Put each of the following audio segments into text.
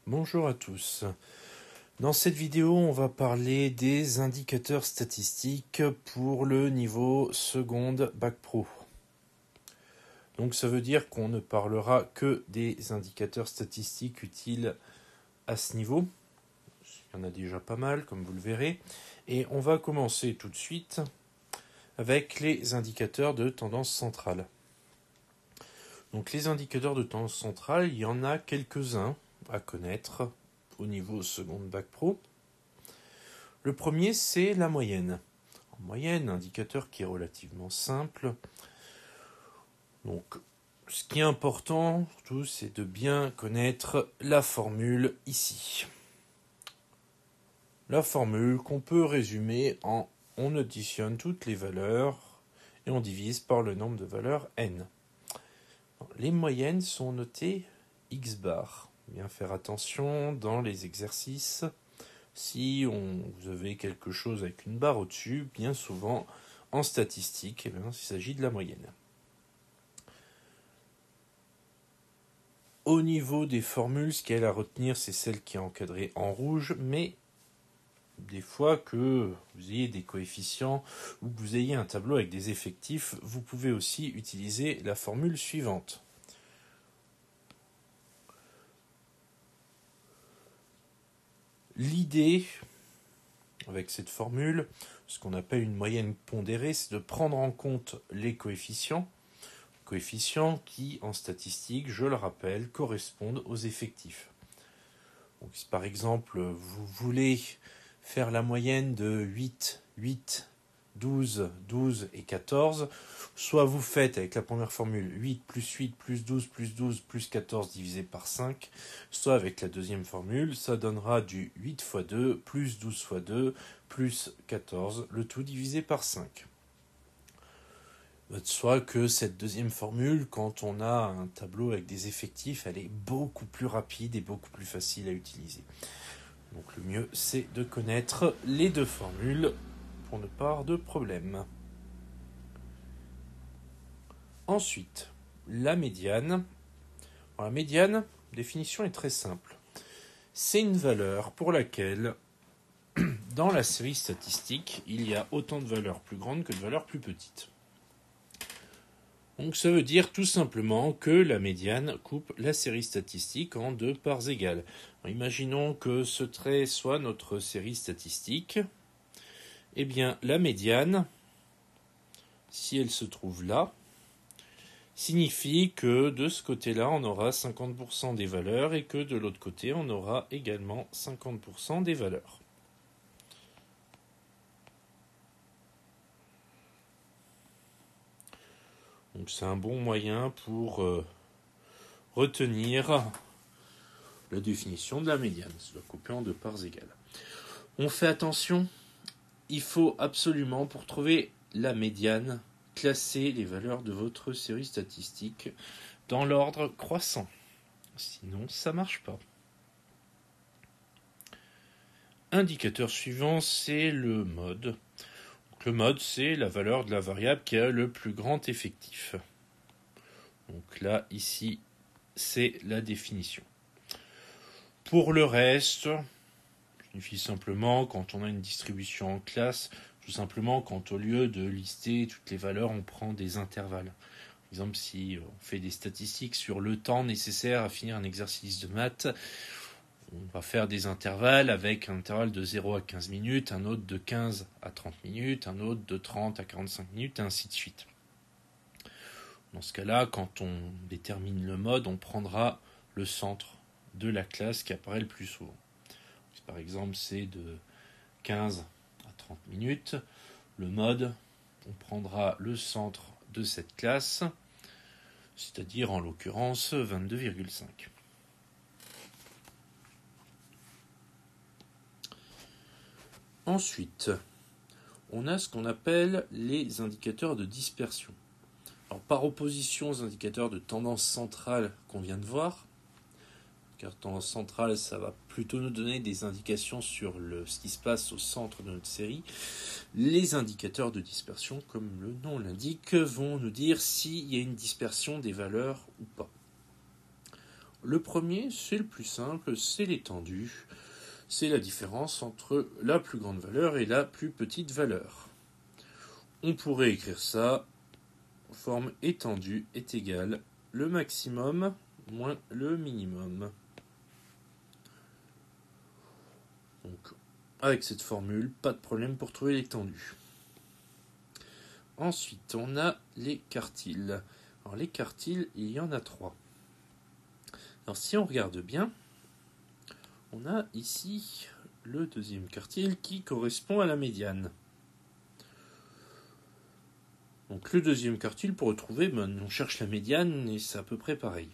Bonjour à tous. Dans cette vidéo, on va parler des indicateurs statistiques pour le niveau seconde Bac Pro. Donc ça veut dire qu'on ne parlera que des indicateurs statistiques utiles à ce niveau. Il y en a déjà pas mal, comme vous le verrez. Et on va commencer tout de suite avec les indicateurs de tendance centrale. Donc les indicateurs de tendance centrale, il y en a quelques-uns à connaître au niveau seconde Bac Pro. Le premier, c'est la moyenne. En moyenne, indicateur qui est relativement simple. Donc, ce qui est important, surtout, c'est de bien connaître la formule ici. La formule qu'on peut résumer en on additionne toutes les valeurs et on divise par le nombre de valeurs n. Les moyennes sont notées x bar. Bien faire attention dans les exercices. Si vous avez quelque chose avec une barre au-dessus, bien souvent en statistique, il s'agit de la moyenne. Au niveau des formules, ce qu'il y a à retenir, c'est celle qui est encadrée en rouge, mais des fois que vous ayez des coefficients ou que vous ayez un tableau avec des effectifs, vous pouvez aussi utiliser la formule suivante. L'idée, avec cette formule, ce qu'on appelle une moyenne pondérée, c'est de prendre en compte les coefficients qui, en statistique, je le rappelle, correspondent aux effectifs. Donc, si par exemple, vous voulez faire la moyenne de 8, 12, 12 et 14, soit vous faites avec la première formule 8 plus 12 plus 14 divisé par 5, soit avec la deuxième formule, ça donnera du 8 fois 2 plus 12 fois 2 plus 14, le tout divisé par 5. Soit que cette deuxième formule, quand on a un tableau avec des effectifs, elle est beaucoup plus rapide et beaucoup plus facile à utiliser. Donc le mieux, c'est de connaître les deux formules pour ne pas avoir de problème. Ensuite, la médiane. Alors, la médiane, définition est très simple. C'est une valeur pour laquelle, dans la série statistique, il y a autant de valeurs plus grandes que de valeurs plus petites. Donc ça veut dire tout simplement que la médiane coupe la série statistique en deux parts égales. Alors, imaginons que ce trait soit notre série statistique. Eh bien, la médiane, si elle se trouve là, signifie que de ce côté-là, on aura 50% des valeurs et que de l'autre côté, on aura également 50% des valeurs. Donc c'est un bon moyen pour retenir la définition de la médiane. Ça doit couper en deux parts égales. On fait attention, il faut absolument, pour trouver la médiane, classer les valeurs de votre série statistique dans l'ordre croissant. Sinon, ça ne marche pas. Indicateur suivant, c'est le mode. Le mode, c'est la valeur de la variable qui a le plus grand effectif. Donc là, ici, c'est la définition. Pour le reste, ça signifie simplement, quand on a une distribution en classe, tout simplement quand au lieu de lister toutes les valeurs, on prend des intervalles. Par exemple, si on fait des statistiques sur le temps nécessaire à finir un exercice de maths, on va faire des intervalles avec un intervalle de 0 à 15 minutes, un autre de 15 à 30 minutes, un autre de 30 à 45 minutes, et ainsi de suite. Dans ce cas-là, quand on détermine le mode, on prendra le centre de la classe qui apparaît le plus souvent. Si par exemple c'est de 15 à 30 minutes, le mode, on prendra le centre de cette classe, c'est-à-dire en l'occurrence 22,5. Ensuite, on a ce qu'on appelle les indicateurs de dispersion. Alors, par opposition aux indicateurs de tendance centrale qu'on vient de voir, car tendance centrale, ça va plutôt nous donner des indications sur ce qui se passe au centre de notre série, les indicateurs de dispersion, comme le nom l'indique, vont nous dire s'il y a une dispersion des valeurs ou pas. le premier, c'est le plus simple, c'est l'étendue. C'est la différence entre la plus grande valeur et la plus petite valeur. On pourrait écrire ça, forme étendue est égale le maximum moins le minimum. Donc, avec cette formule, pas de problème pour trouver l'étendue. Ensuite, on a les quartiles. Alors, les quartiles, il y en a 3. Alors, si on regarde bien, on a ici le deuxième quartile qui correspond à la médiane. Donc, le deuxième quartile, pour retrouver, on cherche la médiane et c'est à peu près pareil.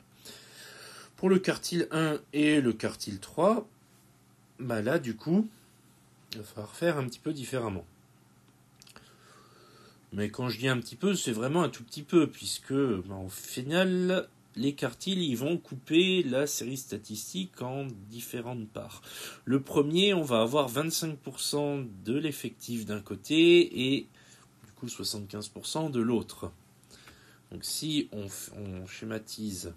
Pour le quartile 1 et le quartile 3, là, du coup, il va falloir faire un petit peu différemment. Mais quand je dis un petit peu, c'est vraiment un tout petit peu, puisque au final, les quartiles ils vont couper la série statistique en différentes parts. Le premier, on va avoir 25% de l'effectif d'un côté et du coup 75% de l'autre. Donc si on schématise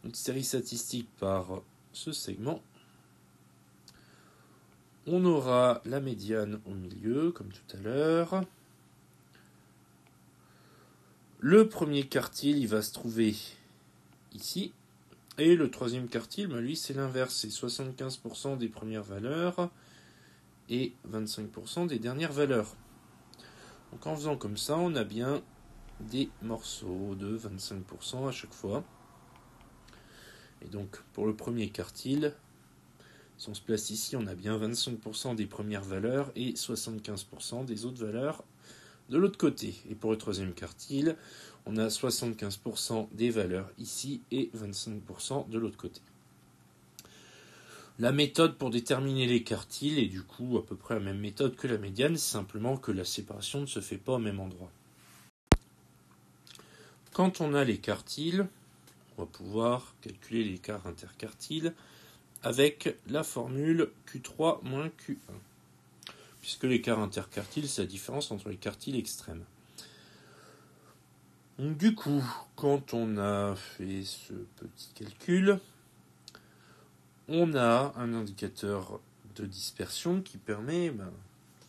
notre série statistique par ce segment, on aura la médiane au milieu, comme tout à l'heure. Le premier quartile, il va se trouver ici. Et le troisième quartile, lui, c'est l'inverse. C'est 75% des premières valeurs et 25% des dernières valeurs. Donc en faisant comme ça, on a bien des morceaux de 25% à chaque fois. Et donc pour le premier quartile, si on se place ici, on a bien 25% des premières valeurs et 75% des autres valeurs de l'autre côté. Et pour le troisième quartile, on a 75% des valeurs ici et 25% de l'autre côté. La méthode pour déterminer les quartiles est du coup à peu près la même méthode que la médiane, c'est simplement que la séparation ne se fait pas au même endroit. Quand on a les quartiles, on va pouvoir calculer l'écart interquartile avec la formule Q3 moins Q1. Puisque l'écart interquartile, c'est la différence entre les quartiles extrêmes. Donc, du coup, quand on a fait ce petit calcul, on a un indicateur de dispersion qui permet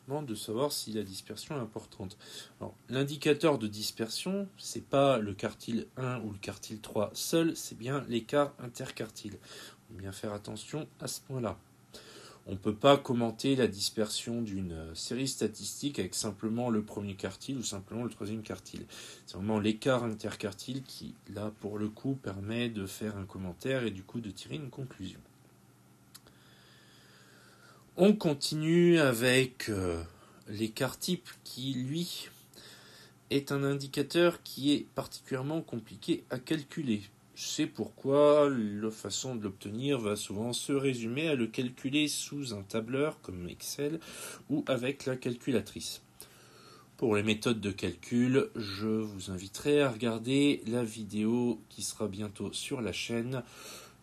de savoir si la dispersion est importante. Alors, l'indicateur de dispersion, c'est pas le quartile 1 ou le quartile 3 seul, c'est bien l'écart interquartile. Il faut bien faire attention à ce point-là. On ne peut pas commenter la dispersion d'une série statistique avec simplement le premier quartile ou simplement le troisième quartile. C'est vraiment l'écart interquartile qui, là, pour le coup, permet de faire un commentaire et du coup de tirer une conclusion. On continue avec l'écart type qui, lui, est un indicateur qui est particulièrement compliqué à calculer. C'est pourquoi la façon de l'obtenir va souvent se résumer à le calculer sous un tableur comme Excel ou avec la calculatrice. Pour les méthodes de calcul, je vous inviterai à regarder la vidéo qui sera bientôt sur la chaîne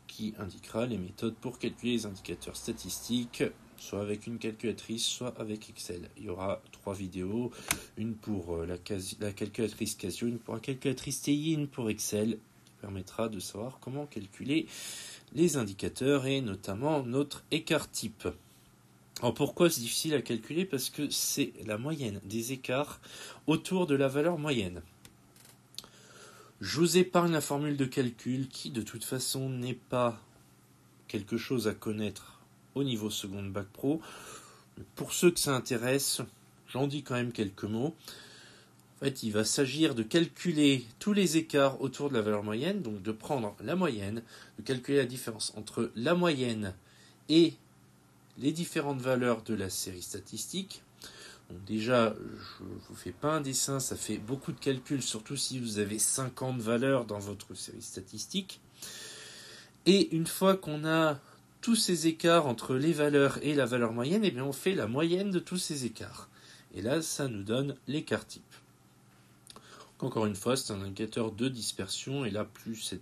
qui indiquera les méthodes pour calculer les indicateurs statistiques, soit avec une calculatrice, soit avec Excel. Il y aura 3 vidéos, une pour la calculatrice Casio, une pour la calculatrice TI, une pour Excel, qui permettra de savoir comment calculer les indicateurs et notamment notre écart type. Alors pourquoi c'est difficile à calculer ? Parce que c'est la moyenne des écarts autour de la valeur moyenne. Je vous épargne la formule de calcul qui de toute façon n'est pas quelque chose à connaître au niveau seconde bac pro. Pour ceux que ça intéresse, j'en dis quand même quelques mots. En fait, il va s'agir de calculer tous les écarts autour de la valeur moyenne, donc de prendre la moyenne, de calculer la différence entre la moyenne et les différentes valeurs de la série statistique. Donc déjà, je ne vous fais pas un dessin, ça fait beaucoup de calculs, surtout si vous avez 50 valeurs dans votre série statistique. Et une fois qu'on a tous ces écarts entre les valeurs et la valeur moyenne, on fait la moyenne de tous ces écarts. Et là, ça nous donne l'écart type. Encore une fois, c'est un indicateur de dispersion, et là, plus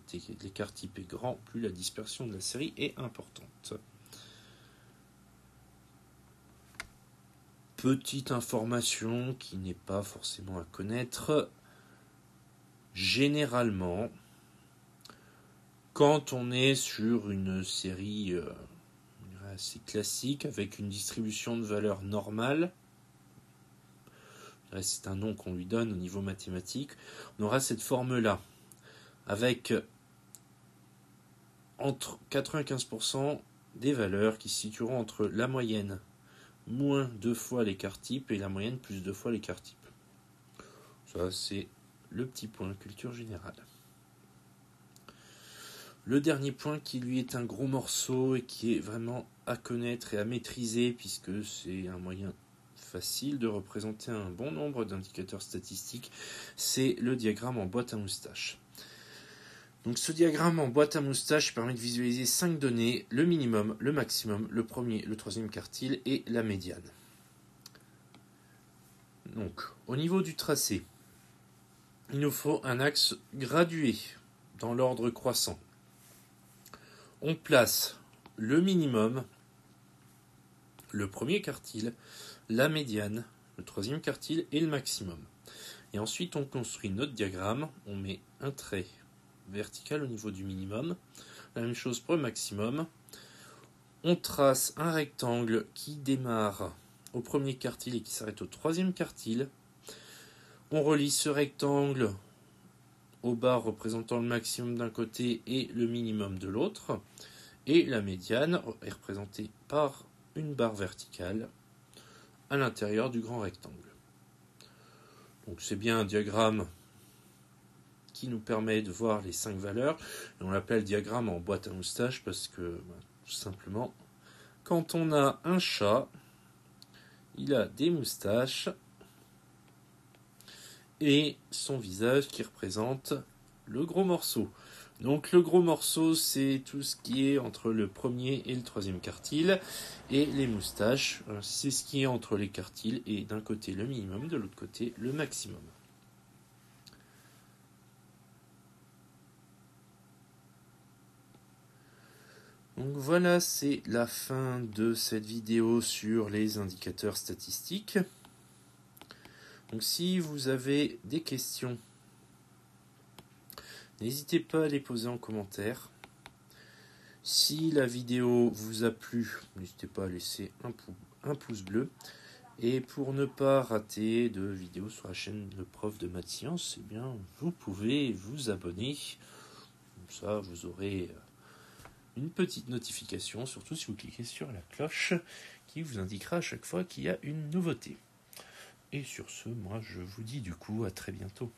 l'écart type est grand, plus la dispersion de la série est importante. Petite information qui n'est pas forcément à connaître. Généralement, quand on est sur une série assez classique avec une distribution de valeurs normale, c'est un nom qu'on lui donne au niveau mathématique, on aura cette forme-là, avec entre 95% des valeurs qui se situeront entre la moyenne moins 2 fois l'écart type et la moyenne plus 2 fois l'écart type. Ça, c'est le petit point culture générale. Le dernier point qui lui est un gros morceau et qui est vraiment à connaître et à maîtriser, puisque c'est un moyen facile de représenter un bon nombre d'indicateurs statistiques, c'est le diagramme en boîte à moustaches. Donc ce diagramme en boîte à moustaches permet de visualiser 5 données, le minimum, le maximum, le premier, le troisième quartile et la médiane. Donc au niveau du tracé, il nous faut un axe gradué dans l'ordre croissant. On place le minimum, le premier quartile, la médiane, le troisième quartile et le maximum. Et ensuite on construit notre diagramme, on met un trait vertical au niveau du minimum, la même chose pour le maximum. On trace un rectangle qui démarre au premier quartile et qui s'arrête au troisième quartile. On relie ce rectangle aux barres représentant le maximum d'un côté et le minimum de l'autre. Et la médiane est représentée par une barre verticale à l'intérieur du grand rectangle. Donc c'est bien un diagramme qui nous permet de voir les 5 valeurs. Et on l'appelle diagramme en boîte à moustaches parce que, tout simplement, quand on a un chat, il a des moustaches et son visage qui représente le gros morceau. Donc le gros morceau, c'est tout ce qui est entre le premier et le troisième quartile. Et les moustaches, c'est ce qui est entre les quartiles et d'un côté le minimum, de l'autre côté le maximum. Donc voilà, c'est la fin de cette vidéo sur les indicateurs statistiques. Donc si vous avez des questions, n'hésitez pas à les poser en commentaire. Si la vidéo vous a plu, n'hésitez pas à laisser un pouce bleu. Et pour ne pas rater de vidéos sur la chaîne Le Prof de Maths Sciences, eh bien, vous pouvez vous abonner. Comme ça, vous aurez une petite notification, surtout si vous cliquez sur la cloche qui vous indiquera à chaque fois qu'il y a une nouveauté. Et sur ce, moi je vous dis du coup à très bientôt.